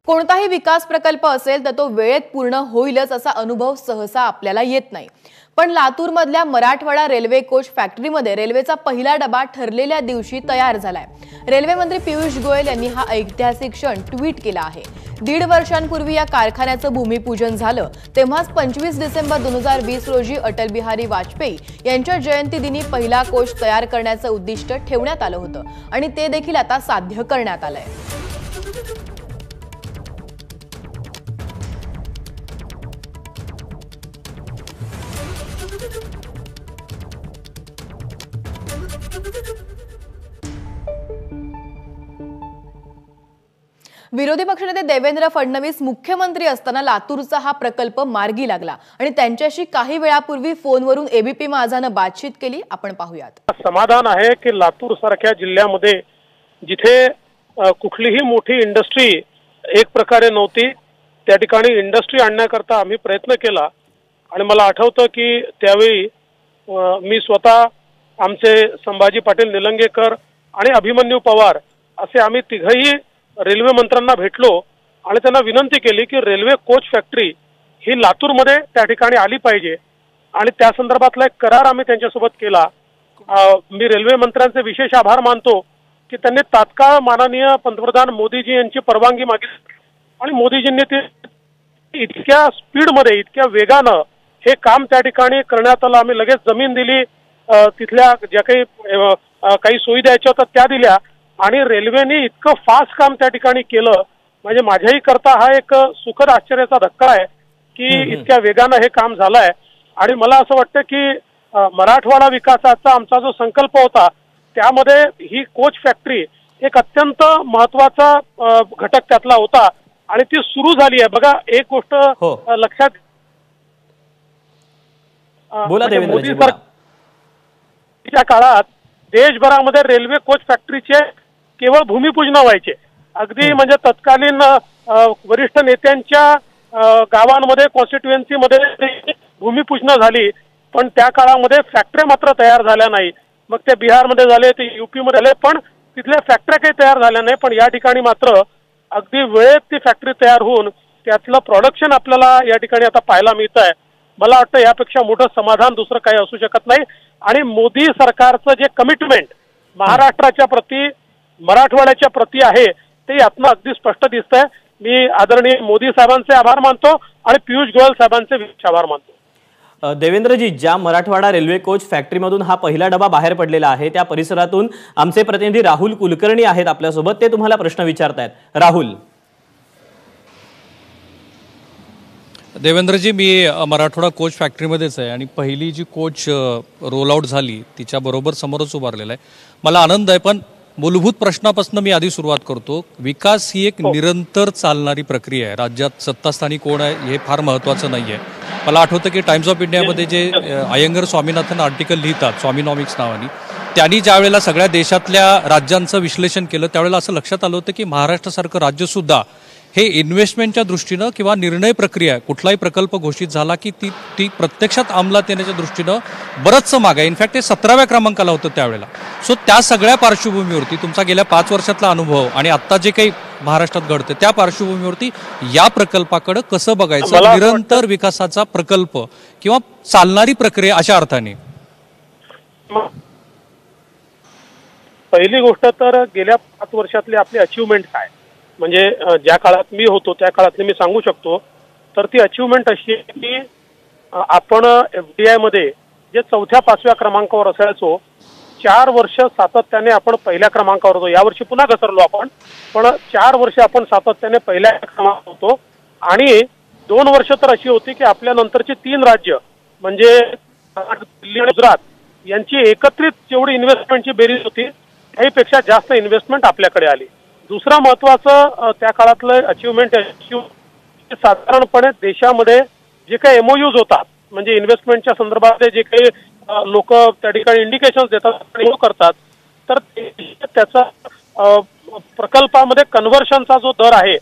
कोणताही विकास प्रकल्प असेल तर तो वेळेत पूर्ण होईलच असा अनुभव सहसा आपल्याला येत नाही। पण लातूरमधल्या मराठवाडा रेल्वे कोच फॅक्टरीमध्ये रेल्वेचा पहिला डबा ठरलेल्या दिवशी तयार झालाय। रेल्वे मंत्री पियुष गोयल यांनी हा ऐतिहासिक क्षण ट्विट केला आहे। 1.5 वर्षांपूर्वी या कारखान्याचं भूमिपूजन झालं तेव्हाच 25 डिसेंबर 2020 रोजी अटल बिहारी वाजपेयी यांच्या जयंतीदिनी पहिला कोच तयार करण्याचं उद्दिष्ट ठेवण्यात आलं होतं आणि ते देखील आता साध्य करण्यात आलंय। विरोधी पक्षनेते देवेंद्र फडणवीस मुख्यमंत्री असताना लातूरचा हा प्रकल्प मार्गी लागला आणि त्यांच्याशी काही वेळापूर्वी फोनवरून एबीपी माझानं बातचीत केली। आपण पाहूयात। समाधान आहे की लातूर सारख्या जिल्ह्यामध्ये जिथे कुठलीही मोठी इंडस्ट्री एक प्रकारे नव्हती त्या ठिकाणी इंडस्ट्री आणण्याकरता आम्ही प्रयत्न केला आणि मला आठवतं की त्यावेळी मी स्वतः आमचे संभाजी पाटील निलंगेकर आणि अभिमन्यू पवार असे आम्ही तिघही रेल्वे मंत्र्यांना भेटलो आणि त्यांना विनंती केली की रेल्वे कोच फॅक्टरी ही लातूरमध्ये त्या ठिकाणी आली पाहिजे आणि त्या संदर्भातला एक करार आम्ही त्यांच्यासोबत केला। मी रेल्वे मंत्र्यांचे विशेष आभार मानतो की त्यांनी तात्काळ माननीय पंतप्रधान मोदीजी यांची परवानगी मागितली आणि मोदीजींनी ते इतक्या स्पीडमध्ये इतक्या वेगानं हे काम त्या ठिकाणी करण्यात आलं। आम्ही लगेच जमीन दिली, तिथल्या ज्या काही सोयी द्यायच्या होत्या त्या दिल्या आणि रेल्वेने इतकं फास्ट काम त्या ठिकाणी केलं म्हणजे माझ्याही करता हा एक सुखद आश्चर्याचा धक्का आहे की इतक्या वेगानं हे काम झालंय। आणि मला असं वाटतं की मराठवाडा विकासाचा आमचा जो संकल्प होता त्यामध्ये ही कोच फॅक्टरी एक अत्यंत महत्वाचा घटक त्यातला होता आणि ती सुरू झाली आहे। बघा एक गोष्ट लक्षात बोला मोदी सरकारच्या काळात देशभरामध्ये रेल्वे कोच फॅक्टरीचे केवळ भूमिपूजन व्हायचे। अगदी म्हणजे तत्कालीन वरिष्ठ नेत्यांच्या गावांमध्ये कॉन्स्टिट्युएन्सीमध्ये भूमिपूजन झाली पण त्या काळामध्ये फॅक्टरी मात्र तयार झाल्या नाही। मग ते बिहारमध्ये झाले, ते यूपी मध्ये झाले पण तिथल्या फॅक्टरी काही तयार झाल्या नाही। पण या ठिकाणी मात्र अगदी वेळेत ती फॅक्टरी तयार होऊन त्यातलं प्रोडक्शन आपल्याला या ठिकाणी आता पाहायला मिळत आहे। मला वाटतं यापेक्षा मोठं समाधान दुसरं काही असू शकत नाही। आणि मोदी सरकारचं जे कमिटमेंट महाराष्ट्राच्या प्रती मराठवाड्याच्या प्रती आहे ते यातनं अगदी स्पष्ट दिसतंय। मी आदरणीय मोदी साहेबांचे आभार मानतो आणि पियुष गोयल साहेबांचे विशेष आभार मानतो। देवेंद्रजी, ज्या मराठवाडा रेल्वे कोच फॅक्टरीमधून हा पहिला डबा बाहेर पडलेला आहे त्या परिसरातून आमचे प्रतिनिधी राहुल कुलकर्णी आहेत आपल्यासोबत, ते तुम्हाला प्रश्न विचारतायत। राहुल। देवेंद्रजी, मी मराठवाडा कोच फॅक्टरीमध्येच आहे आणि पहिली जी कोच रोल आउट झाली तिच्याबरोबर समोरच उभारलेला आहे। मला आनंद आहे पण मूलभूत प्रश्नापासून मी आधी सुरुवात करतो। विकास ही एक निरंतर चालणारी प्रक्रिया आहे। राज्यात सत्तास्थानी कोण आहे हे फार महत्त्वाचं नाही आहे। मला आठवतं की टाइम्स ऑफ इंडियामध्ये जे अयंगर स्वामीनाथन आर्टिकल लिहितात स्वामीनॉमिक्स नावानी, त्यांनी ज्या वेळेला सगळ्या देशातल्या राज्यांचं विश्लेषण केलं त्यावेळेला असं लक्षात आलं होतं की महाराष्ट्रासारखं राज्यसुद्धा हे इन्व्हेस्टमेंटच्या दृष्टीनं किंवा निर्णय प्रक्रिया कुठलाही प्रकल्प घोषित झाला की ती प्रत्यक्षात अंमलात येण्याच्या दृष्टीनं बरंचसं मागे आहे। इनफॅक्ट ते 17व्या क्रमांकाला होतं त्यावेळेला। सो त्या सगळ्या पार्श्वभूमीवरती तुमचा गेल्या 5 वर्षातला अनुभव आणि आता जे काही महाराष्ट्रात घडतं त्या पार्श्वभूमीवरती या प्रकल्पाकडे कसं बघायचं? निरंतर विकासाचा प्रकल्प किंवा चालणारी प्रक्रिया अशा अर्थाने। पहिली गोष्ट तर गेल्या 5 वर्षातली आपली अचीवमेंट काय म्हणजे ज्या काळात मी होतो त्या काळातली मी सांगू शकतो तर ती अचीवमेंट अशी आहे की आपण एफडीआय मध्ये जे 4थ्या-5व्या क्रमांकावर असायचो 4 वर्ष सातत्याने आपण पहिल्या क्रमांकावर होतो। यावर्षी पुन्हा घसरलो आपण पण 4 वर्ष आपण सातत्याने पहिल्या क्रमांकावर होतो आणि 2 वर्ष तर अशी होती की आपल्या नंतरची 3 राज्य म्हणजे दिल्ली आणि गुजरात यांची एकत्रित जेवढी इन्व्हेस्टमेंटची बेरीज होती त्याहीपेक्षा जास्त इन्व्हेस्टमेंट आपल्याकडे आली। दुसरा महत्वाचं त्या काळातलं अचीवमेंट साधारणपणे देशामध्ये जे काही एमओयूज होतात म्हणजे इन्व्हेस्टमेंटच्या संदर्भात जे काही लोक त्या ठिकाणी इंडिकेशन्स देतात आणि करतात तर त्याचा प्रकल्पामध्ये कन्व्हर्शनचा जो दर आहे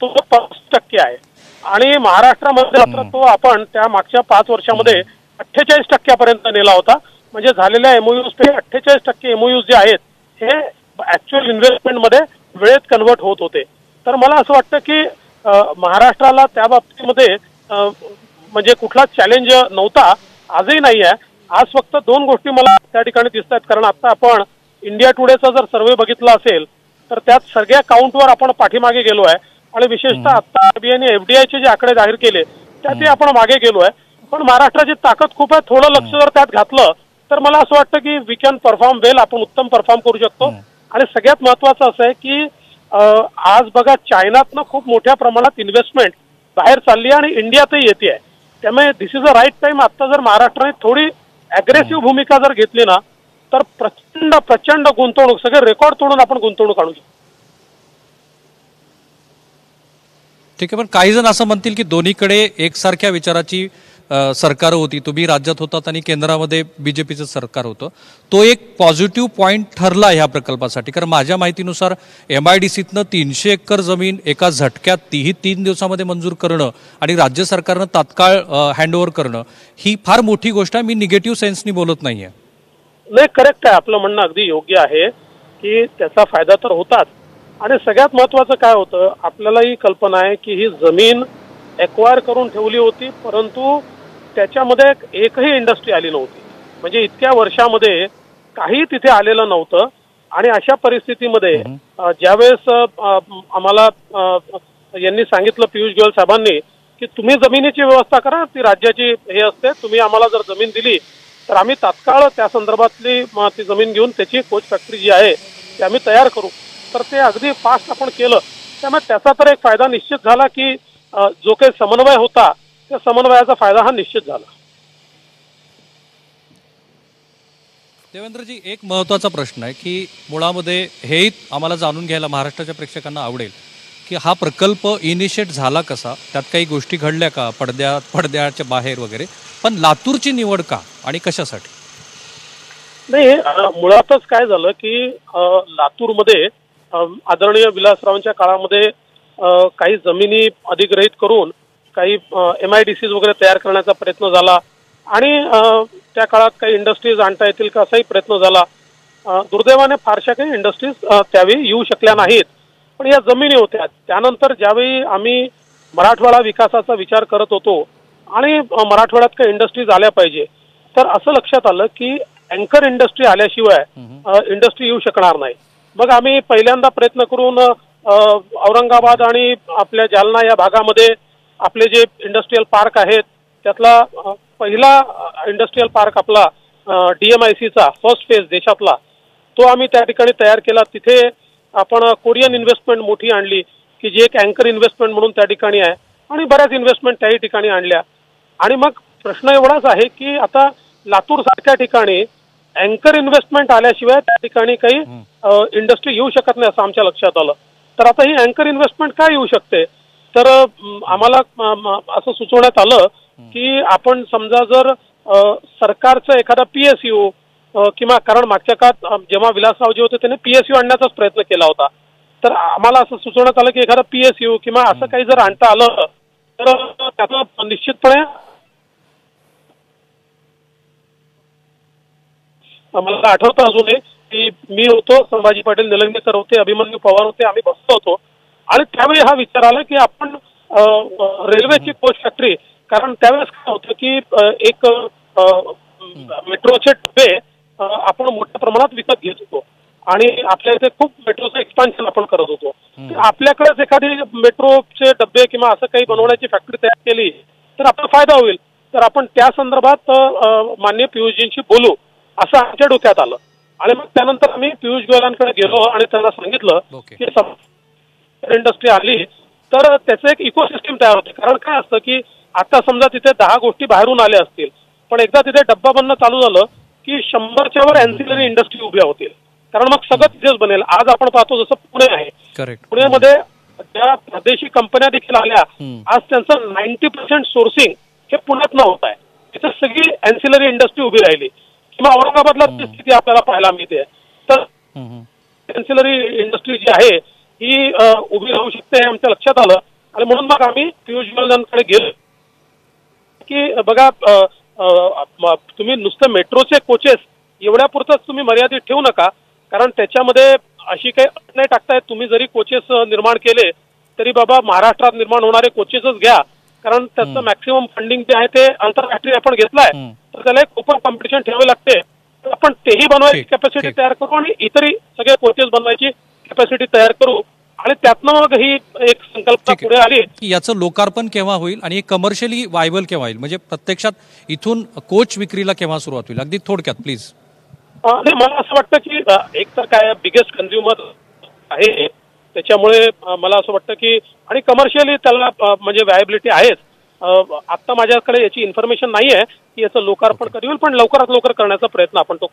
तो 5% आहे आणि महाराष्ट्रामध्ये मात्र तो आपण त्या मागच्या 5 वर्षामध्ये 48% नेला होता। म्हणजे झालेल्या एमओयूज पे 48% एमओयूज जे आहेत हे ऍक्च्युअल इन्व्हेस्टमेंट मध्ये वेळेत कन्वर्ट होत होते। तर मला असं वाटतं की महाराष्ट्राला त्या बाबतीमध्ये म्हणजे कुठला चॅलेंज नव्हता, आजही नाही आहे. आज फक्त दोन गोष्टी मला त्या ठिकाणी दिसत आहेत. कारण आता आपण इंडिया टुडेचा जर सर्व्हे बघितला असेल तर त्यात सगळ्या काउंटवर आपण पाठीमागे गेलो आहे आणि विशेषतः आता आरबीआयने एफडीआयचे जे आकडे जाहीर केले त्यातही आपण मागे गेलो आहे. पण महाराष्ट्राची ताकद खूप आहे. थोडं लक्ष जर त्यात घातलं तर मला असं वाटतं की वी कॅन परफॉर्म वेल, आपण उत्तम परफॉर्म करू शकतो. आणि सगळ्यात महत्वाचं असं आहे की आज बघा चायनातनं खूप मोठ्या प्रमाणात इन्व्हेस्टमेंट बाहेर चालली आहे आणि इंडियातही येते आहे. त्यामुळे दिस इज अ राईट टाइम. आता जर महाराष्ट्राने थोडी अग्रेसिव्ह भूमिका जर घेतली ना तर प्रचंड गुंतवणूक, सगळे रेकॉर्ड तोडून आपण गुंतवणूक आणू शकतो. ठीक आहे, पण काही जण असं म्हणतील की दोन्हीकडे एकसारख्या विचाराची सरकार होती. तुम्ही राज्यात होतात आणि केंद्रामध्ये बीजेपीचं सरकार होतं. तो एक पॉझिटिव्ह पॉईंट ठरला ह्या प्रकल्पासाठी. कारण माझ्या माहितीनुसार MIDCतनं 300 एकर जमीन एका झटक्यात 3 दिवसामध्ये मंजूर करणं आणि राज्य सरकारनं तात्काळ हँडओव्हर करणं ही फार मोठी गोष्ट आहे. मी निगेटिव्ह सेन्सनी बोलत नाहीये. नाही, करेक्ट आहे. आपलं म्हणणं अगदी योग्य आहे की त्याचा फायदा तर होताच. आणि सगळ्यात महत्वाचं काय होतं, आपल्यालाही कल्पना आहे की ही जमीन एक्वायर करून ठेवली होती, परंतु त्याच्यामध्ये एकही इंडस्ट्री आली नव्हती. म्हणजे इतक्या वर्षामध्ये काही तिथे आलेलं नव्हतं. आणि अशा परिस्थितीमध्ये ज्यावेळेस आम्हाला यांनी सांगितलं, पियुष गोयल साहेबांनी, की तुम्ही जमिनीची व्यवस्था करा, ती राज्याची हे असते, तुम्ही आम्हाला जर जमीन दिली तर आम्ही तात्काळ त्या संदर्भातली ती जमीन घेऊन त्याची कोच फॅक्टरी जी आहे ती आम्ही तयार करू. तर ते अगदी फास्ट आपण केलं. त्यामुळे त्याचा तर एक फायदा निश्चित झाला की जो काही समन्वय होता त्या समन्वयाचा फायदा हा निश्चित झाला. देवेंद्रजी, एक महत्त्वाचा प्रश्न आहे की मुळामध्ये हेही आम्हाला जाणून घ्यायला महाराष्ट्राच्या प्रेक्षकांना आवडेल की हा प्रकल्प इनिशिएट झाला कसा, त्यात काही गोष्टी घडल्या का, पडद्याच्या बाहेर वगैरे, पण लातूरची निवड का आणि कशासाठी? नाही, मुळातच काय झालं की लातूरमध्ये आदरणीय विलासरावांच्या काळामध्ये काही जमिनी अधिग्रहित करून काही MIDCs वगैरे तयार करण्याचा प्रयत्न झाला आणि त्या काळात काही इंडस्ट्रीज आणता येतील का असाही प्रयत्न झाला. दुर्दैवाने फारशा काही इंडस्ट्रीज त्यावेळी येऊ शकल्या नाहीत, पण या जमिनी होत्या. त्यानंतर ज्यावेळी आम्ही मराठवाडा विकासाचा विचार करत होतो आणि मराठवाड्यात काही इंडस्ट्रीज आल्या पाहिजे, तर असं लक्षात आलं की अँकर इंडस्ट्री आल्याशिवाय इंडस्ट्री येऊ शकणार नाही. मग आम्ही पहिल्यांदा प्रयत्न करून औरंगाबाद आणि आपल्या जालना या भागामध्ये आपले जे इंडस्ट्रीयल पार्क आहेत त्यातला पहिला इंडस्ट्रीयल पार्क आपला DMICचा फर्स्ट फेज देशातला तो आम्ही त्या ठिकाणी तयार केला. तिथे आपण कोरियन इन्व्हेस्टमेंट मोठी आणली की जी एक अँकर इन्व्हेस्टमेंट म्हणून त्या ठिकाणी आहे आणि बऱ्याच इन्व्हेस्टमेंट त्याही ठिकाणी आणल्या. आणि मग प्रश्न एवढाच आहे की आता लातूर सारख्या ठिकाणी अँकर इन्व्हेस्टमेंट आल्याशिवाय त्या ठिकाणी काही इंडस्ट्री येऊ शकत नाही असं आमच्या लक्षात आलं. तर आता ही अँकर इन्व्हेस्टमेंट काय येऊ शकते, तर आम्हाला असं सुचवण्यात आलं की आपण समजा जर सरकारचं एखादा PSU किंवा, कारण मागच्या काळात जेव्हा विलासरावजी होते त्यांनी PSU आणण्याचाच प्रयत्न केला होता, तर आम्हाला असं सुचवण्यात आलं की एखादा PSU किंवा असं काही जर आणता आलं तर त्याचं निश्चितपणे मला आठवतं अजूनही की मी होतो, संभाजी पाटील निलंगेकर होते, अभिमन्यू पवार होते, आम्ही बसलो होतो आणि त्यावेळी हा विचार आला की आपण रेल्वेची कोच फॅक्टरी, कारण त्यावेळेस काय होतं की एक मेट्रोचे डबे आपण मोठ्या प्रमाणात विकत घेत होतो आणि आपल्या इथे खूप मेट्रोचं एक्सपान्शन आपण करत होतो. आपल्याकडेच एखादी मेट्रोचे डबे किंवा असं काही बनवण्याची फॅक्टरी तयार केली तर आपला फायदा होईल. तर आपण त्या संदर्भात माननीय पियुषजींशी बोलू असं आमच्या डोक्यात आलं. आणि मग त्यानंतर आम्ही पियुष गोयलांकडे गेलो आणि त्यांना सांगितलं की इंडस्ट्री आली तर त्याचं एक इकोसिस्टीम तयार होते. कारण काय असतं की आता समजा तिथे 10 गोष्टी बाहेरून आल्या असतील, पण एकदा तिथे डब्बा बनणं चालू झालं की 100च्या वर अँसिलरी इंडस्ट्री उभ्या होतील, कारण मग सगळं तिथेच बनेल. आज आपण पाहतो जसं पुणे आहे, पुण्यामध्ये ज्या प्रादेशिक कंपन्या देखील आल्या, आज त्यांचं 90% सोर्सिंग हे पुण्यातनं होत आहे. तिथे सगळी अँसिलरी इंडस्ट्री उभी राहिली. किंवा औरंगाबादला स्थिती आपल्याला पाहायला मिळते. तर अँसिलरी इंडस्ट्री जी आहे ही उभी राहू शकते हे आमच्या लक्षात आलं आणि म्हणून मग आम्ही पियुष गोयलांकडे गेलो की बघा, तुम्ही नुसतं मेट्रोचे कोचेस एवढ्या पुरतच तुम्ही मर्यादित ठेवू नका, कारण त्याच्यामध्ये अशी काही अट नाही टाकतायत. तुम्ही जरी कोचेस निर्माण केले तरी बाबा महाराष्ट्रात निर्माण होणारे कोचेसच घ्या, कारण त्याचं मॅक्सिमम फंडिंग जे आहे ते आंतरराष्ट्रीय आपण घेतलाय, तर त्याला एक ओपन कॉम्पिटिशन ठेवावे लागते. तर आपण तेही बनवायची कॅपॅसिटी तयार करू आणि इतरही सगळे कोचेस बनवायची कॅपॅसिटी तयार करू आणि त्यातनं मग ही एक संकल्पना पुढे आली. याचं लोकार्पण केव्हा होईल आणि कमर्शियली वायबल केव्हा होईल, म्हणजे प्रत्यक्षात इथून कोच विक्रीला केव्हा सुरुवात होईल, अगदी थोडक्यात प्लीज. नाही, मला असं वाटतं की एक तर काय बिगेस्ट कन्झ्युमर आहे, त्याच्यामुळे मला असं वाटतं की आणि कमर्शियली त्याला म्हणजे व्हायबिलिटी आहेच. आता माझ्याकडे याची इन्फॉर्मेशन नाही आहे की याचं लोकार्पण कधी होईल, पण लवकरात लवकर करण्याचा प्रयत्न आपण तो